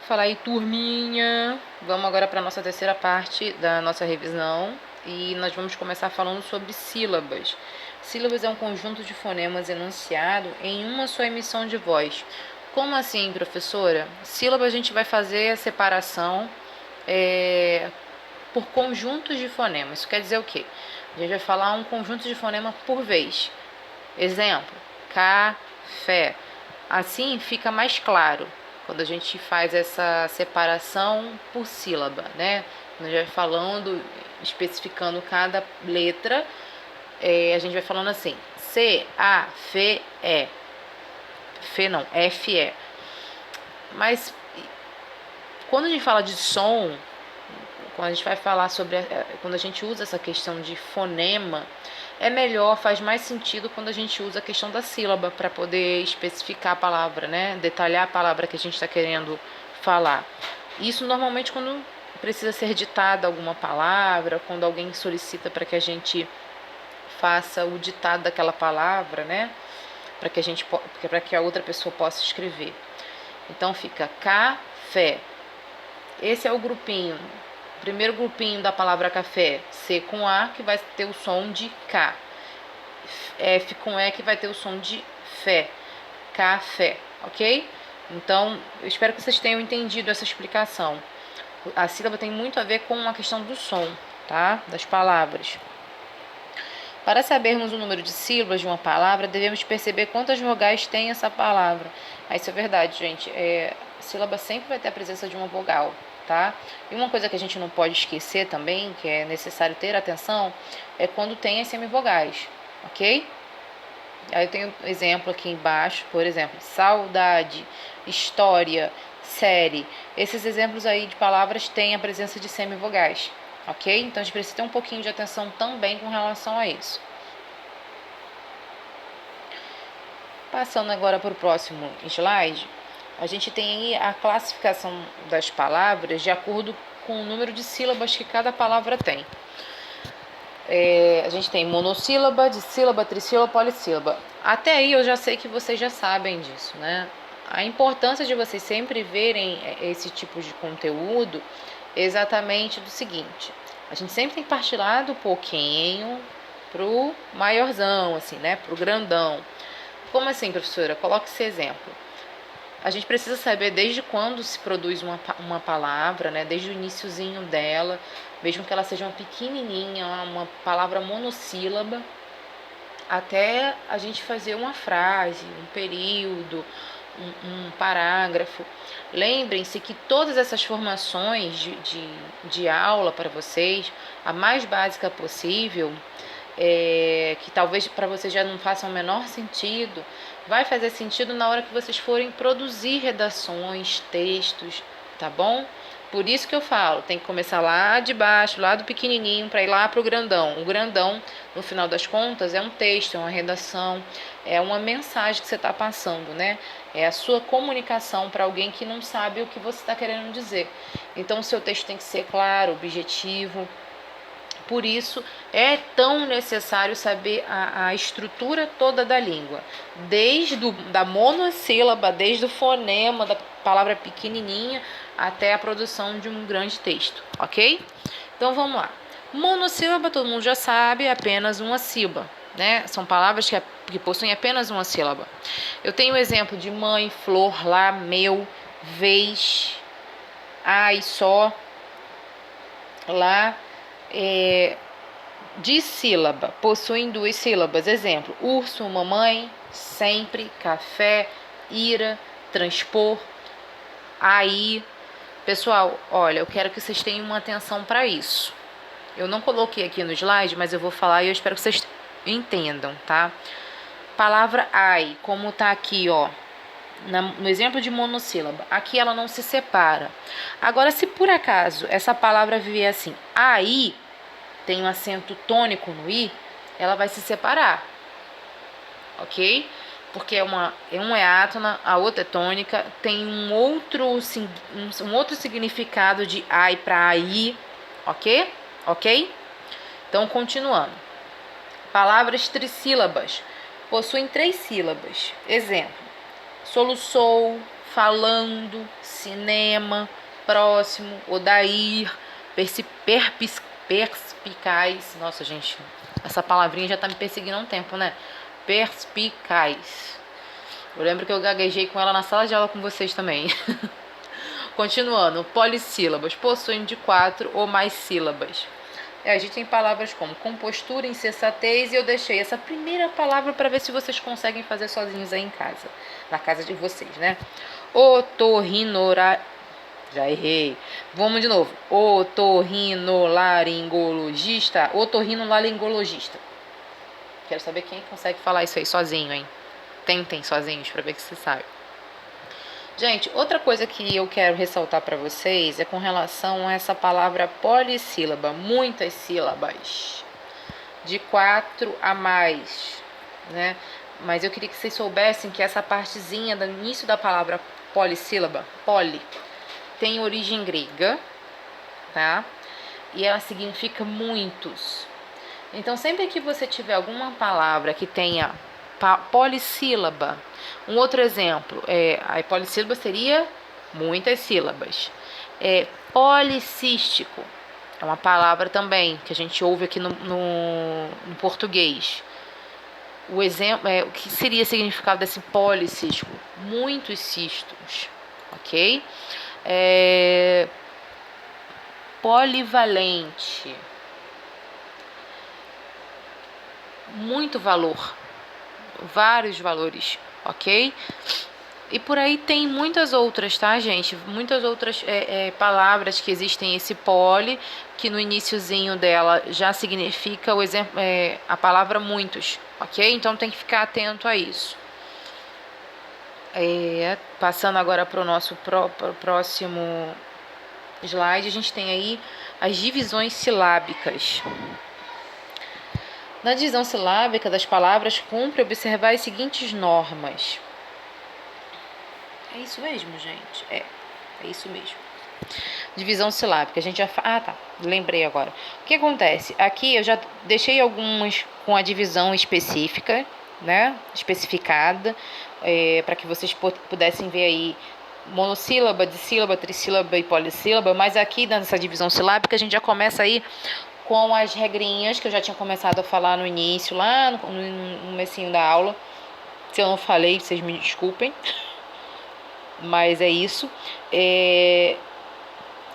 Fala aí, turminha! Vamos agora para a nossa terceira parte da nossa revisão e nós vamos começar falando sobre sílabas. Sílabas é um conjunto de fonemas enunciado em uma só emissão de voz. Como assim, professora? Sílaba a gente vai fazer a separação por conjuntos de fonemas. Isso quer dizer o quê? A gente vai falar um conjunto de fonema por vez. Exemplo, café. Assim fica mais claro quando a gente faz essa separação por sílaba, né? Quando a gente vai falando, especificando cada letra, a gente vai falando assim: C, A, F, E. F não, F, E. Mas quando a gente fala de som, quando a gente vai falar sobre, quando a gente usa essa questão de fonema, é melhor, faz mais sentido quando a gente usa a questão da sílaba para poder especificar a palavra, né? Detalhar a palavra que a gente está querendo falar. Isso normalmente quando precisa ser ditada alguma palavra, quando alguém solicita para que a gente faça o ditado daquela palavra, né? Para que a outra pessoa possa escrever. Então fica café. Esse é o grupinho. O primeiro grupinho da palavra café, C com A, que vai ter o som de K. F com E, que vai ter o som de fé. Café, ok? Então, eu espero que vocês tenham entendido essa explicação. A sílaba tem muito a ver com a questão do som, tá? Das palavras. Para sabermos o número de sílabas de uma palavra, devemos perceber quantas vogais tem essa palavra. Isso é verdade, gente. Sílaba sempre vai ter a presença de uma vogal, tá? E uma coisa que a gente não pode esquecer também, que é necessário ter atenção, é quando tem as semivogais, ok? Aí eu tenho um exemplo aqui embaixo, por exemplo, saudade, história, série. Esses exemplos aí de palavras têm a presença de semivogais, ok? Então a gente precisa ter um pouquinho de atenção também com relação a isso. Passando agora para o próximo slide, a gente tem aí a classificação das palavras de acordo com o número de sílabas que cada palavra tem. A gente tem monossílaba, dissílaba, trissílaba, polissílaba. Até aí eu já sei que vocês já sabem disso, né? A importância de vocês sempre verem esse tipo de conteúdo é exatamente do seguinte: a gente sempre tem que partir lá do pouquinho pro maiorzão, assim, né? Pro grandão. Como assim, professora? Coloque esse exemplo. A gente precisa saber desde quando se produz uma palavra, né? Desde o iniciozinho dela, mesmo que ela seja uma pequenininha, uma palavra monossílaba, até a gente fazer uma frase, um período, um parágrafo. Lembrem-se que todas essas formações de aula para vocês, a mais básica possível, que talvez para vocês já não façam o menor sentido, vai fazer sentido na hora que vocês forem produzir redações, textos, tá bom? Por isso que eu falo, tem que começar lá de baixo, lá do pequenininho, para ir lá para o grandão. O grandão, no final das contas, é um texto, é uma redação, é uma mensagem que você está passando, né? É a sua comunicação para alguém que não sabe o que você está querendo dizer. Então, o seu texto tem que ser claro, objetivo. Por isso, é tão necessário saber a estrutura toda da língua, desde da monossílaba, desde o fonema da palavra pequenininha até a produção de um grande texto, ok? Então vamos lá. Monossílaba, todo mundo já sabe, é apenas uma sílaba, né? São palavras que possuem apenas uma sílaba. Eu tenho o exemplo de mãe, flor, lá, meu, vez, ai, só, lá. Dissílaba, possuem duas sílabas. Exemplo: urso, mamãe, sempre, café, ira, transpor, aí. Pessoal, olha, eu quero que vocês tenham uma atenção para isso. Eu não coloquei aqui no slide, mas eu vou falar e eu espero que vocês entendam, tá? Palavra ai, como tá aqui, ó, no exemplo de monossílaba, aqui ela não se separa. Agora, se por acaso essa palavra vier assim, aí, tem um acento tônico no i, ela vai se separar, ok? Porque um é átona, a outra é tônica, tem um outro significado de ai para aí, ok? Ok? Então, continuando. Palavras trissílabas possuem três sílabas. Exemplo: soluçou, cinema, próximo, odair, perspicaz. Nossa, gente, essa palavrinha já tá me perseguindo há um tempo, né? Perspicaz. Eu lembro que eu gaguejei com ela na sala de aula com vocês também. Continuando, polissílabas possuem de 4 ou mais sílabas. A gente tem palavras como compostura, insensatez, e eu deixei essa primeira palavra para ver se vocês conseguem fazer sozinhos aí em casa, na casa de vocês, né? Já errei. Vamos de novo. Otorrinolaringologista. Otorrinolaringologista. Quero saber quem consegue falar isso aí sozinho, hein? Tentem sozinhos para ver que você sabe. Gente, outra coisa que eu quero ressaltar para vocês é com relação a essa palavra polissílaba, muitas sílabas, de 4 a mais, né? Mas eu queria que vocês soubessem que essa partezinha do início da palavra polissílaba, poli, tem origem grega, tá? E ela significa muitos. Então, sempre que você tiver alguma palavra que tenha polissílaba, um outro exemplo, a polissílaba seria muitas sílabas. Policístico é uma palavra também que a gente ouve aqui no português. O exemplo o que seria o significado desse policístico? Muitos cistos, ok? Polivalente, muito valor, vários valores, ok? E por aí tem muitas outras, tá, gente? Muitas outras palavras que existem esse poli, que no iniciozinho dela já significa a palavra muitos, ok? Então tem que ficar atento a isso. Passando agora para o nosso próximo slide, a gente tem aí as divisões silábicas. Na divisão silábica das palavras, cumpre observar as seguintes normas. É isso mesmo, gente? É isso mesmo. Divisão silábica, a gente já... lembrei agora. O que acontece? Aqui eu já deixei algumas com a divisão específica, né? Especificada, para que vocês pudessem ver aí monossílaba, dissílaba, trissílaba e polissílaba, mas aqui nessa divisão silábica a gente já começa aí com as regrinhas que eu já tinha começado a falar no início, lá no comecinho da aula. Se eu não falei, vocês me desculpem, mas é isso.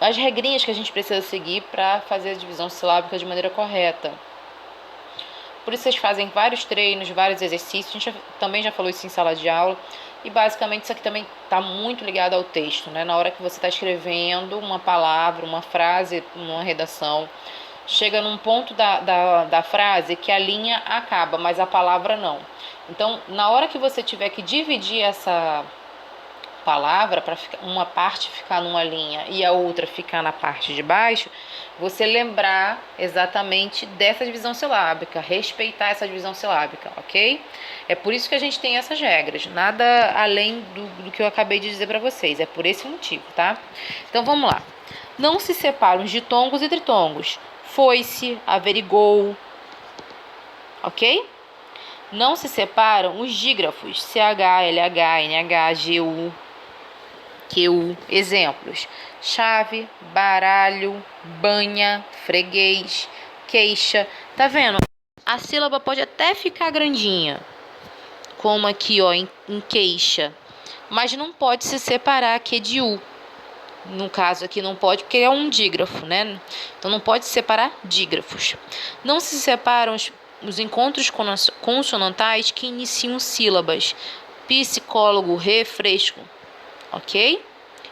As regrinhas que a gente precisa seguir para fazer a divisão silábica de maneira correta. Por isso vocês fazem vários treinos, vários exercícios, a gente também já falou isso em sala de aula. E basicamente isso aqui também está muito ligado ao texto, né? Na hora que você está escrevendo uma palavra, uma frase, uma redação, chega num ponto da frase que a linha acaba, mas a palavra não. Então, na hora que você tiver que dividir essa palavra para uma parte ficar numa linha e a outra ficar na parte de baixo, você lembrar exatamente dessa divisão silábica, respeitar essa divisão silábica, ok? É por isso que a gente tem essas regras, nada além do que eu acabei de dizer para vocês, é por esse motivo, tá? Então vamos lá. Não se separam os ditongos e tritongos. Foi-se, averigou, ok? Não se separam os dígrafos, CH, LH, NH, GU, QU. Exemplos: chave, baralho, banha, freguês, queixa. Tá vendo? A sílaba pode até ficar grandinha, como aqui, ó, em queixa, mas não pode se separar aqui de U. No caso aqui não pode, porque é um dígrafo, né? Então não pode separar dígrafos. Não se separam os encontros consonantais que iniciam sílabas. Psicólogo, refresco, ok?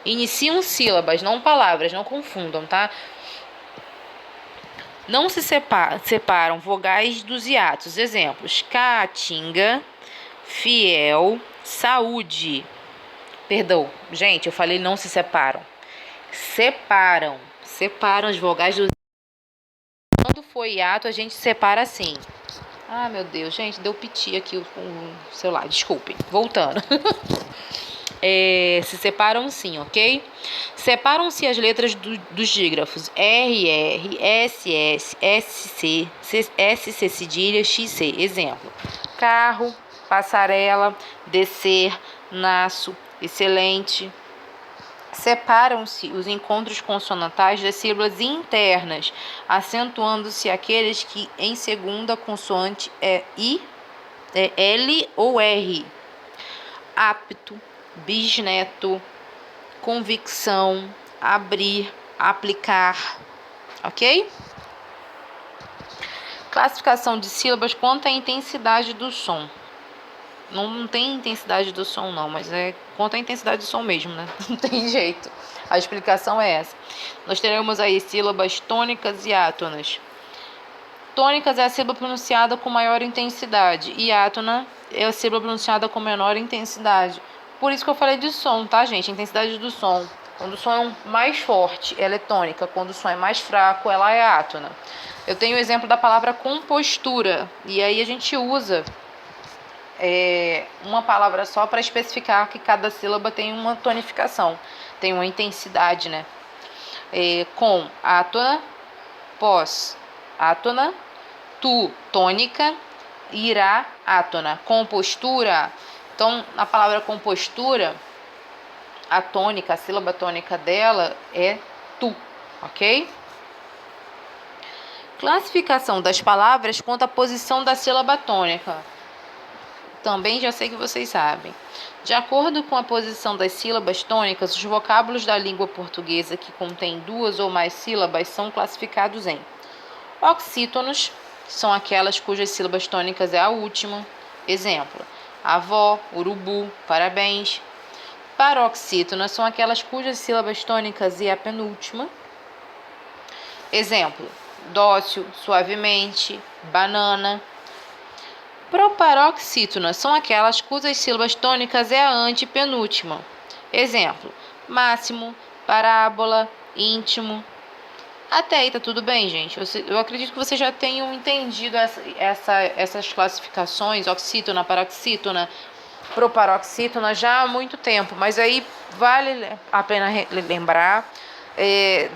Iniciam sílabas, não palavras, não confundam, tá? Não se separam vogais dos hiatos. Exemplos: caatinga, fiel, saúde. Perdão, gente, eu falei não se separam. Separam as vogais dos... Quando for hiato, a gente separa assim. Ah, meu Deus, gente, deu piti aqui com o celular, desculpem. Voltando. Se separam sim, ok? Separam-se as letras dos dígrafos RR, SS, SC, SC cedilha, XC. Exemplo: carro, passarela, descer, naço, excelente. Separam-se os encontros consonantais das sílabas internas, acentuando-se aqueles que em segunda consoante é I, é L ou R. Apto, bisneto, convicção, abrir, aplicar, ok? Classificação de sílabas quanto à intensidade do som. Não tem intensidade do som não, mas é quanto à intensidade do som mesmo, né? Não tem jeito. A explicação é essa. Nós teremos aí sílabas tônicas e átonas. Tônicas é a sílaba pronunciada com maior intensidade e átona é a sílaba pronunciada com menor intensidade. Por isso que eu falei de som, tá, gente? A intensidade do som. Quando o som é mais forte, ela é tônica. Quando o som é mais fraco, ela é átona. Eu tenho o exemplo da palavra compostura. E aí a gente usa uma palavra só para especificar que cada sílaba tem uma tonificação, tem uma intensidade, né? Com átona, pós átona, tu tônica, irá átona, compostura. Então, na palavra compostura, a tônica, a sílaba tônica dela é tu, ok? Classificação das palavras quanto à posição da sílaba tônica. Também já sei que vocês sabem. De acordo com a posição das sílabas tônicas, os vocábulos da língua portuguesa que contêm duas ou mais sílabas são classificados em oxítonos, que são aquelas cujas sílabas tônicas é a última. Exemplo: avó, urubu, parabéns. Paroxítonas são aquelas cujas sílabas tônicas é a penúltima. Exemplo: dócil, suavemente, banana. Proparoxítonas são aquelas cujas sílabas tônicas é a antepenúltima. Exemplo: máximo, parábola, íntimo. Até aí tá tudo bem, gente? Eu acredito que vocês já tenham entendido essas classificações, oxítona, paroxítona, proparoxítona, já há muito tempo. Mas aí vale a pena lembrar.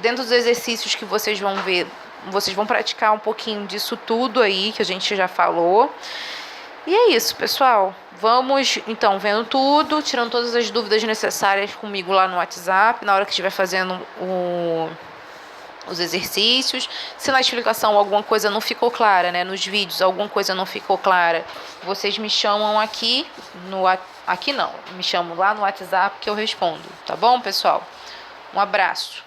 Dentro dos exercícios que vocês vão ver, vocês vão praticar um pouquinho disso tudo aí que a gente já falou. E é isso, pessoal. Vamos, então, vendo tudo, tirando todas as dúvidas necessárias comigo lá no WhatsApp, na hora que estiver fazendo os exercícios. Se na explicação alguma coisa não ficou clara, né, nos vídeos alguma coisa não ficou clara, vocês me chamam aqui, me chamam lá no WhatsApp que eu respondo, tá bom, pessoal? Um abraço.